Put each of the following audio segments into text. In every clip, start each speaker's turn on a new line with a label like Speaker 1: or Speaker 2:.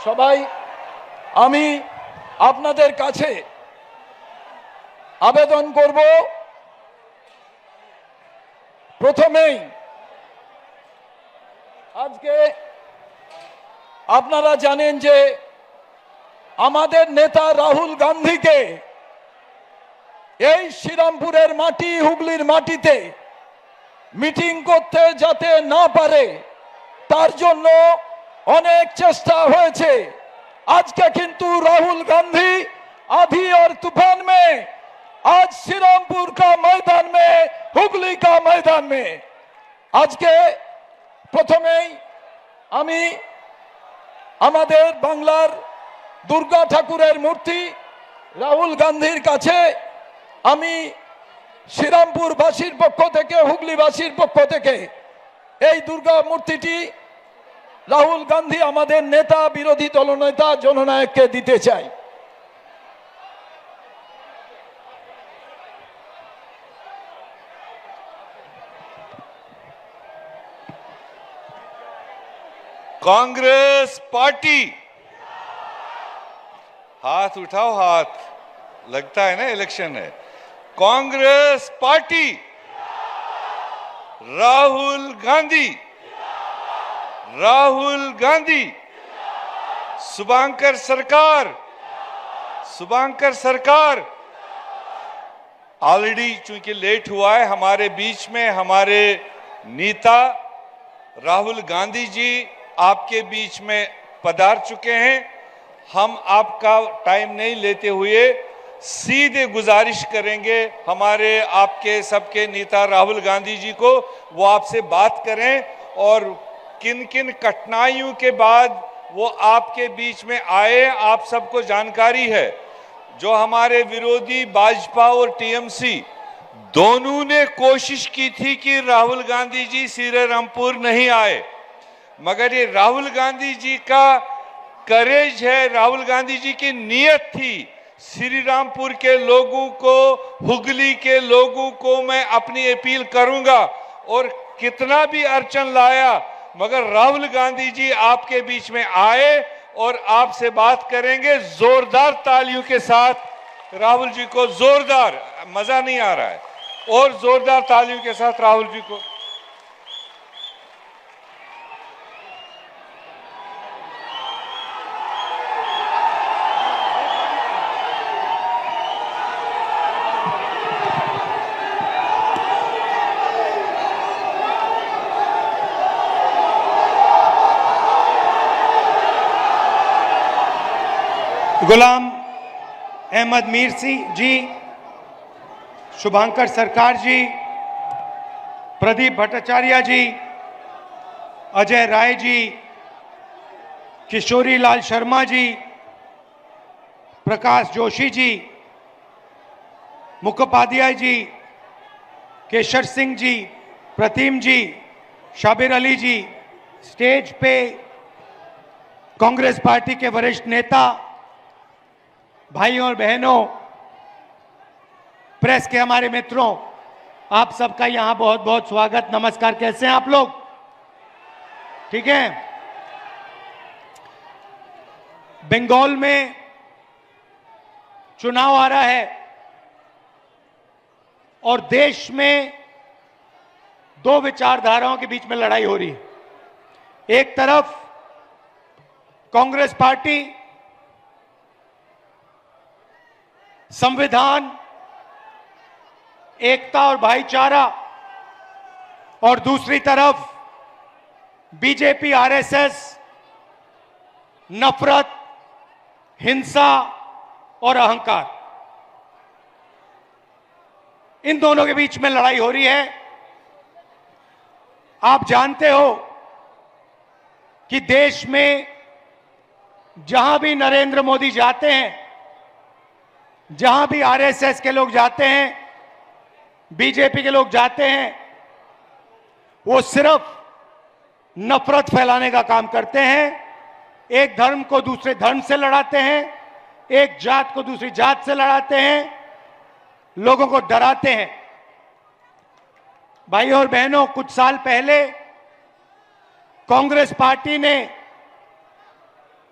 Speaker 1: সবাই আমি আপনাদের কাছে আবেদন করব, প্রথমেই আজকে আপনারা জানেন যে আমাদের নেতা রাহুল গান্ধীকে এই শ্রীরামপুরের মাটি, হুগলির মাটিতে মিটিং করতে যাতে না পারে তার জন্য অনেক চেষ্টা হয়েছে। আজকে কিন্তু राहुल गांधी आंधी और तूफान में आज श्रीरामपुर का मैदान में, हुगली का मैदान में আজকে প্রথমেই আমি আমাদের বাংলার দুর্গা ঠাকুরের মূর্তি রাহুল গান্ধীর কাছে আমি শ্রীরামপুরবাসীর পক্ষ থেকে, হুগলিবাসীর পক্ষ থেকে এই দুর্গা মূর্তিটি রাহুল গান্ধী আমাদের নেতা, বিরোধী দলনেতা জননায়ককে দিতে চাই।
Speaker 2: कांग्रेस पार्टी, हाथ उठाओ, हाथ लगता है ना इलेक्शन है। कांग्रेस पार्टी, राहुल गांधी, राहुल गांधी, शुभंकर सरकार, शुभंकर सरकार। ऑलरेडी चूंकि लेट हुआ है, हमारे बीच में हमारे नेता राहुल गांधी जी आपके बीच में पधार चुके हैं। हम आपका टाइम नहीं लेते हुए सीधे गुजारिश करेंगे हमारे आपके सबके नेता राहुल गांधी जी को, वो आपसे बात करें और किन किन कठिनाइयों के बाद वो आपके बीच में आए, आप सबको जानकारी है। जो हमारे विरोधी भाजपा और टीएमसी दोनों ने कोशिश की थी कि राहुल गांधी जी श्रीरामपुर नहीं आए, मगर ये राहुल गांधी जी का करेज है, राहुल गांधी जी की नीयत थी। श्रीरामपुर के लोगों को, हुगली के लोगों को मैं अपनी अपील करूंगा, और कितना भी अड़चन लाया मगर राहुल गांधी जी आपके बीच में आए और आपसे बात करेंगे। जोरदार तालियों के साथ राहुल जी को, जोरदार, मजा नहीं आ रहा है, और जोरदार तालियों के साथ राहुल जी को।
Speaker 3: गुलाम अहमद मीर जी, शुभंकर सरकार जी, प्रदीप भट्टाचार्य जी, अजय राय जी, किशोरी लाल शर्मा जी, प्रकाश जोशी जी, मुखोपाध्याय जी, केशर सिंह जी, प्रतिम जी, शाबिर अली जी, स्टेज पे कांग्रेस पार्टी के वरिष्ठ नेता, भाइयों और बहनों, प्रेस के हमारे मित्रों, आप सबका यहां बहुत बहुत स्वागत, नमस्कार। कैसे हैं आप लोग? ठीक है। बंगाल में चुनाव आ रहा है और देश में दो विचारधाराओं के बीच में लड़ाई हो रही है। एक तरफ कांग्रेस पार्टी संविधान, एकता और भाईचारा, और दूसरी तरफ बीजेपी, आरएसएस, नफरत, हिंसा और अहंकार, इन दोनों के बीच में लड़ाई हो रही है। आप जानते हो कि देश में जहां भी नरेंद्र मोदी जाते हैं, जहां भी आरएसएस के लोग जाते हैं, बीजेपी के लोग जाते हैं, वो सिर्फ नफरत फैलाने का काम करते हैं। एक धर्म को दूसरे धर्म से लड़ाते हैं, एक जात को दूसरी जात से लड़ाते हैं, लोगों को डराते हैं। भाइयों और बहनों, कुछ साल पहले कांग्रेस पार्टी ने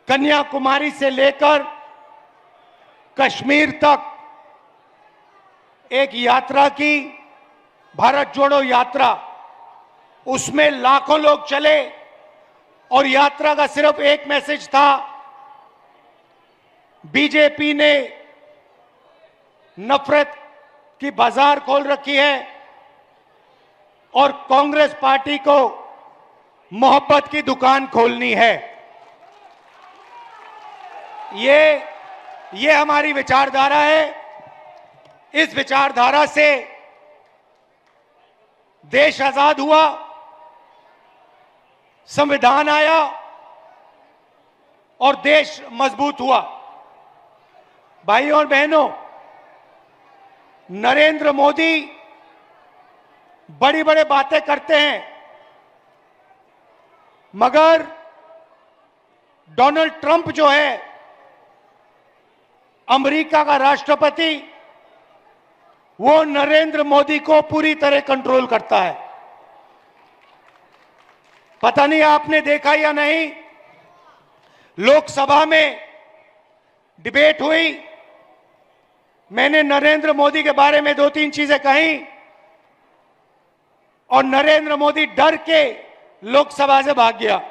Speaker 3: कन्याकुमारी से लेकर कश्मीर तक एक यात्रा की, भारत जोड़ो यात्रा। उसमें लाखों लोग चले और यात्रा का सिर्फ एक मैसेज था, बीजेपी ने नफरत की बाजार खोल रखी है और कांग्रेस पार्टी को मोहब्बत की दुकान खोलनी है। ये हमारी विचारधारा है। इस विचारधारा से देश आजाद हुआ, संविधान आया और देश मजबूत हुआ। भाइयों और बहनों, नरेंद्र मोदी बड़ी बड़ी बातें करते हैं, मगर डोनाल्ड ट्रंप जो है अमेरिका का राष्ट्रपति, वो नरेंद्र मोदी को पूरी तरह कंट्रोल करता है। पता नहीं आपने देखा या नहीं, लोकसभा में डिबेट हुई, मैंने नरेंद्र मोदी के बारे में 2-3 चीजें कही और नरेंद्र मोदी डर के लोकसभा से भाग गया।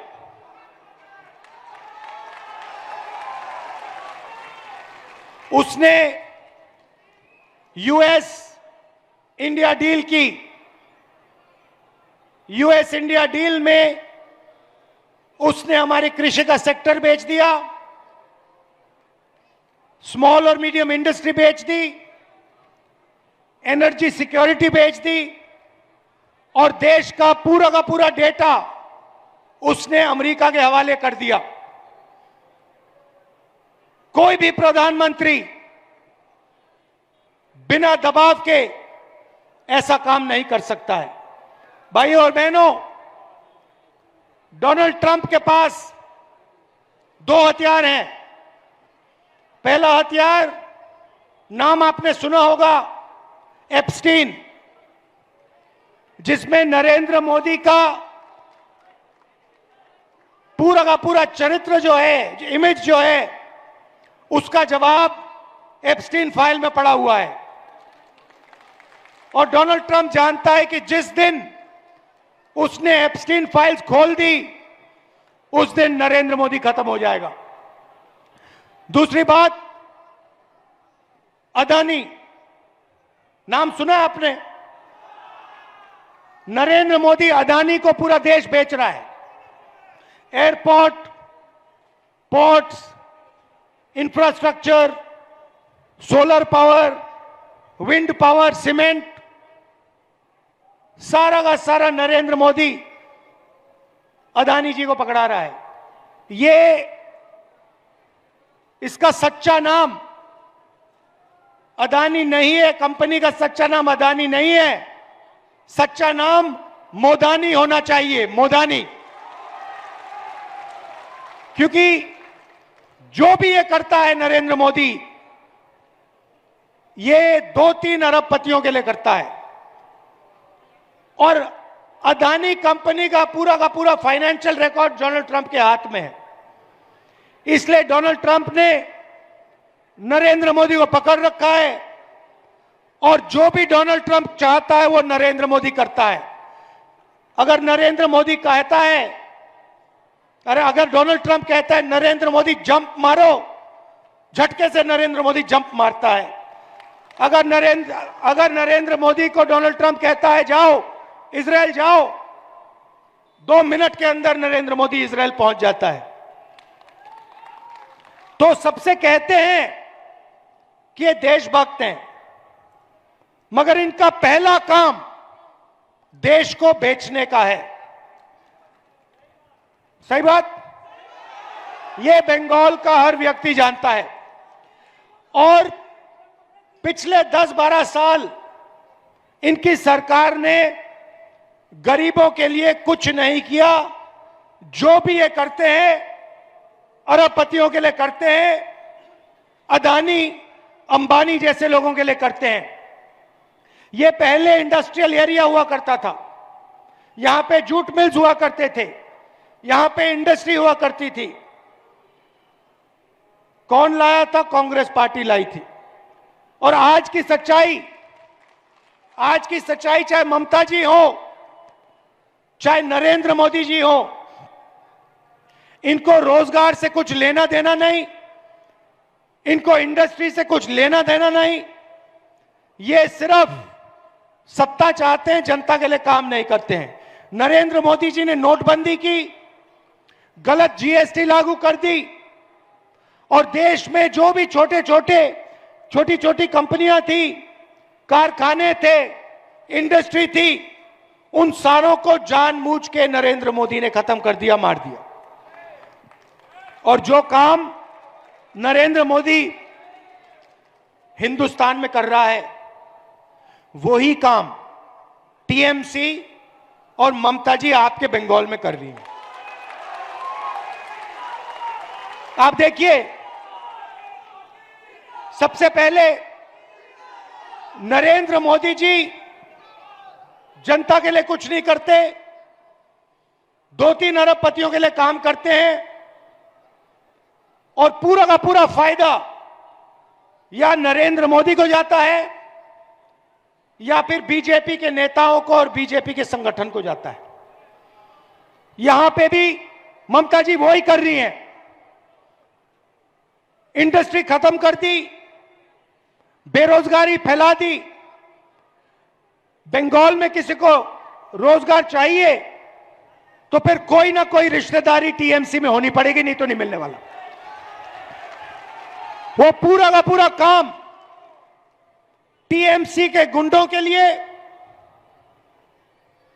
Speaker 3: उसने यूएस इंडिया डील की। यूएस इंडिया डील में उसने हमारे कृषि का सेक्टर बेच दिया, स्मॉल और मीडियम इंडस्ट्री बेच दी, एनर्जी सिक्योरिटी बेच दी और देश का पूरा डेटा उसने अमेरिका के हवाले कर दिया। कोई भी प्रधानमंत्री बिना दबाव के ऐसा काम नहीं कर सकता है। भाइयों और बहनों, डोनाल्ड ट्रंप के पास 2 हथियार हैं। पहला हथियार, नाम आपने सुना होगा, एप्स्टीन, जिसमें नरेंद्र मोदी का पूरा चरित्र जो है, इमेज जो है, उसका जवाब एप्स्टीन फाइल में पड़ा हुआ है। और डोनाल्ड ट्रंप जानता है कि जिस दिन उसने एप्स्टीन फाइल्स खोल दी, उस दिन नरेंद्र मोदी खत्म हो जाएगा। दूसरी बात, अदानी, नाम सुना है आपने? नरेंद्र मोदी अदानी को पूरा देश बेच रहा है। Airport, ports, infrastructure, solar power, wind power, cement, सारा का सारा नरेंद्र मोदी अदानी जी को पकड़ा रहा है। इसका सच्चा नाम अदानी नहीं है, कंपनी का सच्चा नाम अदानी नहीं है, सच्चा नाम मोदानी होना चाहिए, मोदानी। क्योंकि जो भी ये करता है नरेंद्र मोदी, ये 2-3 अरबपतियों के लिए करता है। और अदानी कंपनी का पूरा फाइनेंशियल रिकॉर्ड डोनाल्ड ट्रंप के हाथ में है। इसलिए डोनाल्ड ट्रंप ने नरेंद्र मोदी को पकड़ रखा है और जो भी डोनाल्ड ट्रंप चाहता है वो नरेंद्र मोदी करता है। अगर नरेंद्र मोदी कहता है, अगर डोनाल्ड ट्रंप कहता है नरेंद्र मोदी जंप मारो, झटके से नरेंद्र मोदी जंप मारता है। अगर नरेंद्र मोदी को डोनाल्ड ट्रंप कहता है जाओ इजराइल जाओ, 2 मिनट के अंदर नरेंद्र मोदी इजराइल पहुंच जाता है। तो सबसे कहते हैं कि ये देशभक्त हैं, मगर इनका पहला काम देश को बेचने का है। सही बात? ये बंगाल का हर व्यक्ति जानता है। और पिछले 10-12 साल इनकी सरकार ने गरीबों के लिए कुछ नहीं किया। जो भी ये करते हैं अरबपतियों के लिए करते हैं, अदानी अंबानी जैसे लोगों के लिए करते हैं। ये पहले इंडस्ट्रियल एरिया हुआ करता था, यहां पे जूट मिल्स हुआ करते थे, यहां पे इंडस्ट्री हुआ करती थी। कौन लाया था? कांग्रेस पार्टी लाई थी। और आज की सच्चाई चाहे ममता जी हो, चाहे नरेंद्र मोदी जी हो, इनको रोजगार से कुछ लेना देना नहीं, इनको इंडस्ट्री से कुछ लेना देना नहीं। ये सिर्फ सत्ता चाहते हैं, जनता के लिए काम नहीं करते हैं। नरेंद्र मोदी जी ने नोटबंदी की, गलत जीएसटी लागू कर दी, और देश में जो भी छोटी छोटी कंपनियां थी, कारखाने थे, इंडस्ट्री थी, उन सारों को जानबूझ के नरेंद्र मोदी ने खत्म कर दिया, मार दिया। और जो काम नरेंद्र मोदी हिंदुस्तान में कर रहा है, वही काम टीएमसी और ममता जी आपके बंगाल में कर रही है। आप देखिए, सबसे पहले नरेंद्र मोदी जी जनता के लिए कुछ नहीं करते, 2-3 अरबपतियों के लिए काम करते हैं, और पूरा का पूरा फायदा या नरेंद्र मोदी को जाता है या फिर बीजेपी के नेताओं को और बीजेपी के संगठन को जाता है। यहां पे भी ममता जी वही कर रही हैं। इंडस्ट्री खत्म कर दी, बेरोजगारी फैला दी। बंगाल में किसी को रोजगार चाहिए तो फिर कोई ना कोई रिश्तेदारी टीएमसी में होनी पड़ेगी, नहीं तो नहीं मिलने वाला। वो पूरा का पूरा काम टीएमसी के गुंडों के लिए,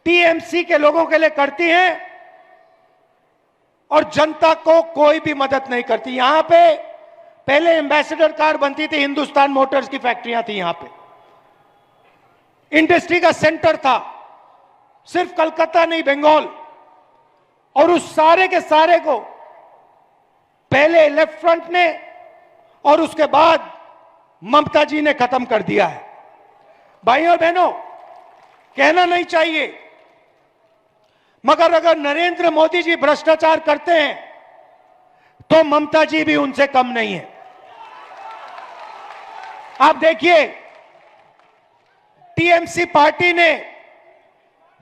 Speaker 3: टीएमसी के लोगों के लिए करती हैं, और जनता को कोई भी मदद नहीं करती। यहां पे पहले एम्बेसडर कार बनती थी, हिंदुस्तान मोटर्स की फैक्ट्रियां थी, यहां पे इंडस्ट्री का सेंटर था, सिर्फ कलकत्ता नहीं, बंगाल। और उस सारे के सारे को पहले लेफ्ट फ्रंट ने और उसके बाद ममता जी ने खत्म कर दिया है। भाइयों और बहनों, कहना नहीं चाहिए, मगर अगर नरेंद्र मोदी जी भ्रष्टाचार करते हैं तो ममता जी भी उनसे कम नहीं है। आप देखिए, टीएमसी पार्टी ने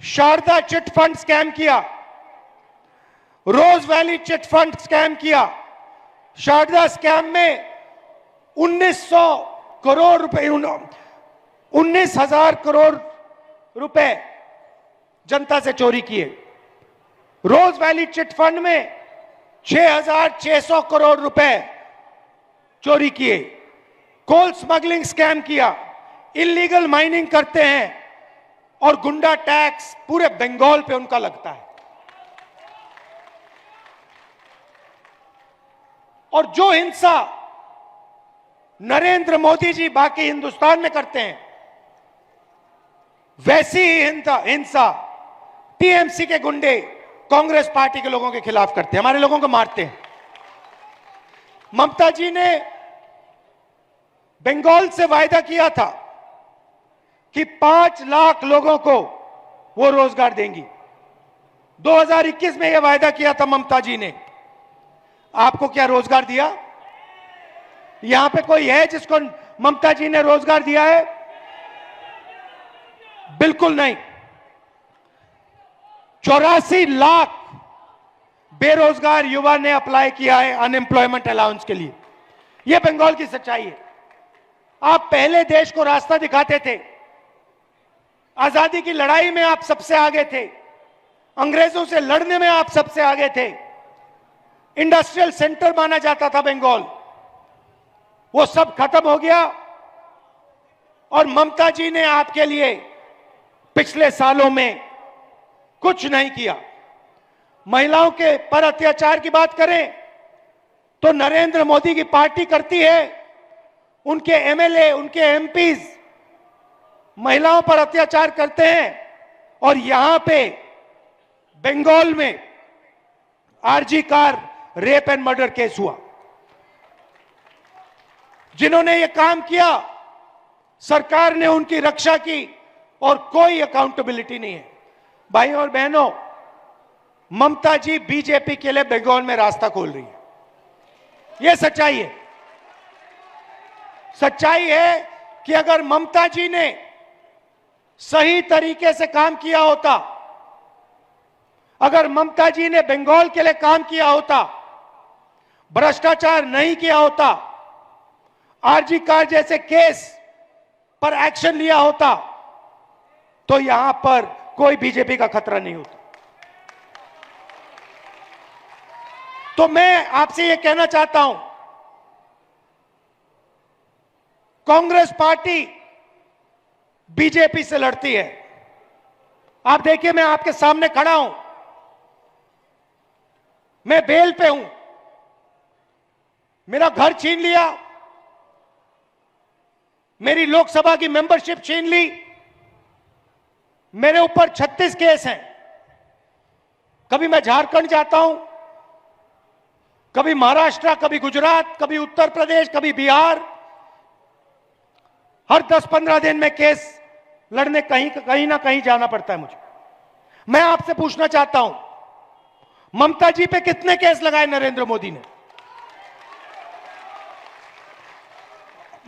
Speaker 3: शारदा चिट फंड स्कैम किया, रोज वैली चिट फंड स्कैम किया। शारदा स्कैम में 1900 करोड़ रुपए, 19,000 करोड़ रुपए जनता से चोरी किए। रोज वैली चिट फंड में 6,600 करोड़ रुपए चोरी किए। कोल स्मगलिंग स्कैम किया, इलीगल माइनिंग करते हैं, और गुंडा टैक्स पूरे बंगाल पे उनका लगता है। और जो हिंसा नरेंद्र मोदी जी बाकी हिंदुस्तान में करते हैं, वैसी ही हिंसा टीएमसी के गुंडे कांग्रेस पार्टी के लोगों के खिलाफ करते हैं, हमारे लोगों को मारते हैं। ममता जी ने बंगाल से वायदा किया था कि 5 लाख लोगों को वो रोजगार देंगी। 2021 में यह वायदा किया था ममता जी ने। आपको क्या रोजगार दिया? यहां पे कोई है जिसको ममता जी ने रोजगार दिया है? बिल्कुल नहीं। 84 लाख बेरोजगार युवा ने अप्लाई किया है अनएम्प्लॉयमेंट अलाउंस के लिए। यह बंगाल की सच्चाई है। आप पहले देश को रास्ता दिखाते थे, आजादी की लड़ाई में आप सबसे आगे थे, अंग्रेजों से लड़ने में आप सबसे आगे थे, इंडस्ट्रियल सेंटर माना जाता था बंगाल, वो सब खत्म हो गया। और ममता जी ने आपके लिए पिछले सालों में कुछ नहीं किया। महिलाओं के पर अत्याचार की बात करें तो नरेंद्र मोदी की पार्टी करती है, उनके एमएलए, उनके एमपीज महिलाओं पर अत्याचार करते हैं। और यहां पे बंगाल में RG Kar rape and murder case हुआ। जिन्होंने ये काम किया, सरकार ने उनकी रक्षा की और कोई अकाउंटेबिलिटी नहीं है। भाइयों और बहनों, ममता जी बीजेपी के लिए बंगाल में रास्ता खोल रही है, यह सच्चाई है। सच्चाई है कि अगर ममता जी ने सही तरीके से काम किया होता, अगर ममता जी ने बंगाल के लिए काम किया होता, भ्रष्टाचार नहीं किया होता, आरजी कार जैसे केस पर एक्शन लिया होता, तो यहां पर कोई बीजेपी का खतरा नहीं होता। तो मैं आपसे यह कहना चाहता हूं, कांग्रेस पार्टी बीजेपी से लड़ती है। आप देखिए, मैं आपके सामने खड़ा हूं, मैं बेल पे हूं, मेरा घर छीन लिया, मेरी लोकसभा की मेंबरशिप छीन ली, मेरे ऊपर 36 केस हैं। कभी मैं झारखंड जाता हूं, कभी महाराष्ट्र, कभी गुजरात, कभी उत्तर प्रदेश, कभी बिहार, हर 10-15 दिन में केस लड़ने कहीं ना कहीं जाना पड़ता है मुझे। मैं आपसे पूछना चाहता हूं, ममता जी पे कितने केस लगाए नरेंद्र मोदी ने?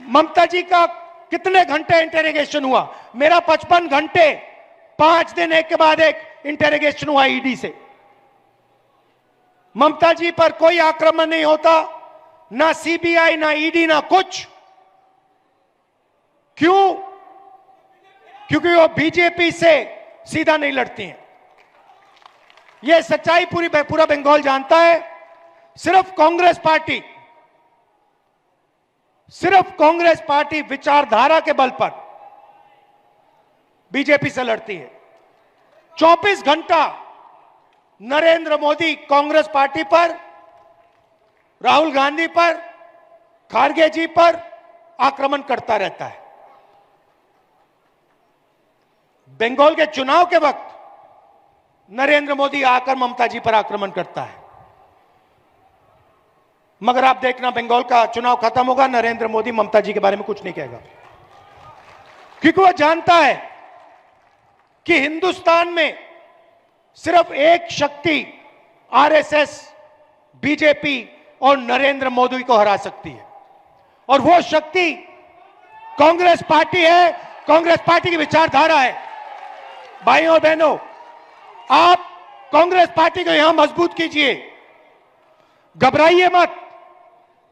Speaker 3: ममता जी का कितने घंटे इंटेरोगेशन हुआ? मेरा 55 घंटे, 5 दिन एक के बाद एक इंटेरोगेशन हुआ ईडी से। ममता जी पर कोई आक्रमण नहीं होता, ना सीबीआई, ना ईडी, ना कुछ। क्यों? क्योंकि वो बीजेपी से सीधा नहीं लड़ती हैं। यह सच्चाई पूरा बंगाल जानता है। सिर्फ कांग्रेस पार्टी विचारधारा के बल पर बीजेपी से लड़ती है। 24 घंटा नरेंद्र मोदी कांग्रेस पार्टी पर, राहुल गांधी पर, खारगे जी पर आक्रमण करता रहता है। बंगाल के चुनाव के वक्त नरेंद्र मोदी आकर ममता जी पर आक्रमण करता है, मगर आप देखना, बंगाल का चुनाव खत्म होगा, नरेंद्र मोदी ममता जी के बारे में कुछ नहीं कहेगा, क्योंकि वह जानता है कि हिंदुस्तान में सिर्फ एक शक्ति आरएसएस, बीजेपी और नरेंद्र मोदी को हरा सकती है, और वो शक्ति कांग्रेस पार्टी है, कांग्रेस पार्टी की विचारधारा है। भाइयों और बहनों, आप कांग्रेस पार्टी को यहां मजबूत कीजिए, घबराइए मत।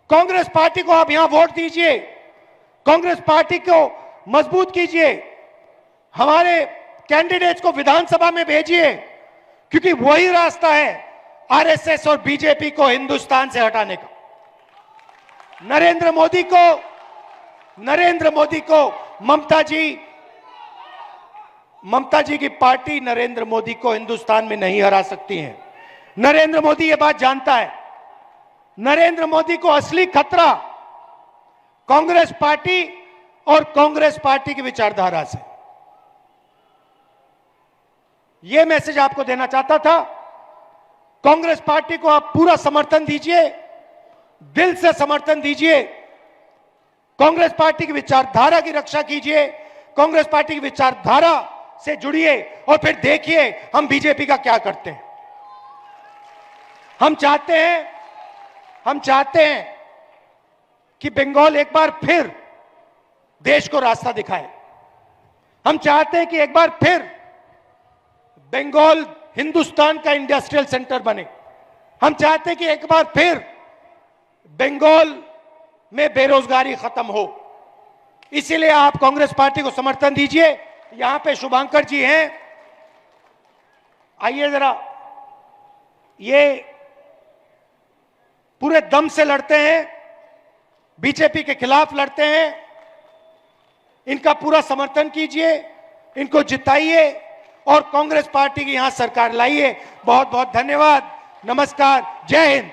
Speaker 3: कांग्रेस पार्टी को आप यहां वोट दीजिए, कांग्रेस पार्टी को मजबूत कीजिए, हमारे कैंडिडेट्स को विधानसभा में भेजिए, क्योंकि वही रास्ता है आरएसएस और बीजेपी को हिंदुस्तान से हटाने का। नरेंद्र मोदी को ममता जी की पार्टी नरेंद्र मोदी को हिंदुस्तान में नहीं हरा सकती है। नरेंद्र मोदी ये बात जानता है। नरेंद्र मोदी को असली खतरा कांग्रेस पार्टी और कांग्रेस पार्टी की विचारधारा से। यह मैसेज आपको देना चाहता था। कांग्रेस पार्टी को आप पूरा समर्थन दीजिए, दिल से समर्थन दीजिए, कांग्रेस पार्टी की विचारधारा की रक्षा कीजिए, कांग्रेस पार्टी की विचारधारा से जुड़िए, और फिर देखिए हम बीजेपी का क्या करते हैं। हम चाहते हैं कि बंगाल एक बार फिर देश को रास्ता दिखाए। हम चाहते हैं कि एक बार फिर बंगाल हिंदुस्तान का इंडस्ट्रियल सेंटर बने। हम चाहते हैं कि एक बार फिर बंगाल में बेरोजगारी खत्म हो। इसीलिए आप कांग्रेस पार्टी को समर्थन दीजिए। यहां पे शुभांकर जी हैं, आइए जरा। ये पूरे दम से लड़ते हैं, बीजेपी के खिलाफ लड़ते हैं। इनका पूरा समर्थन कीजिए, इनको जिताइए और कांग्रेस पार्टी की यहां सरकार लाइए। बहुत बहुत धन्यवाद। नमस्कार, जय हिंद।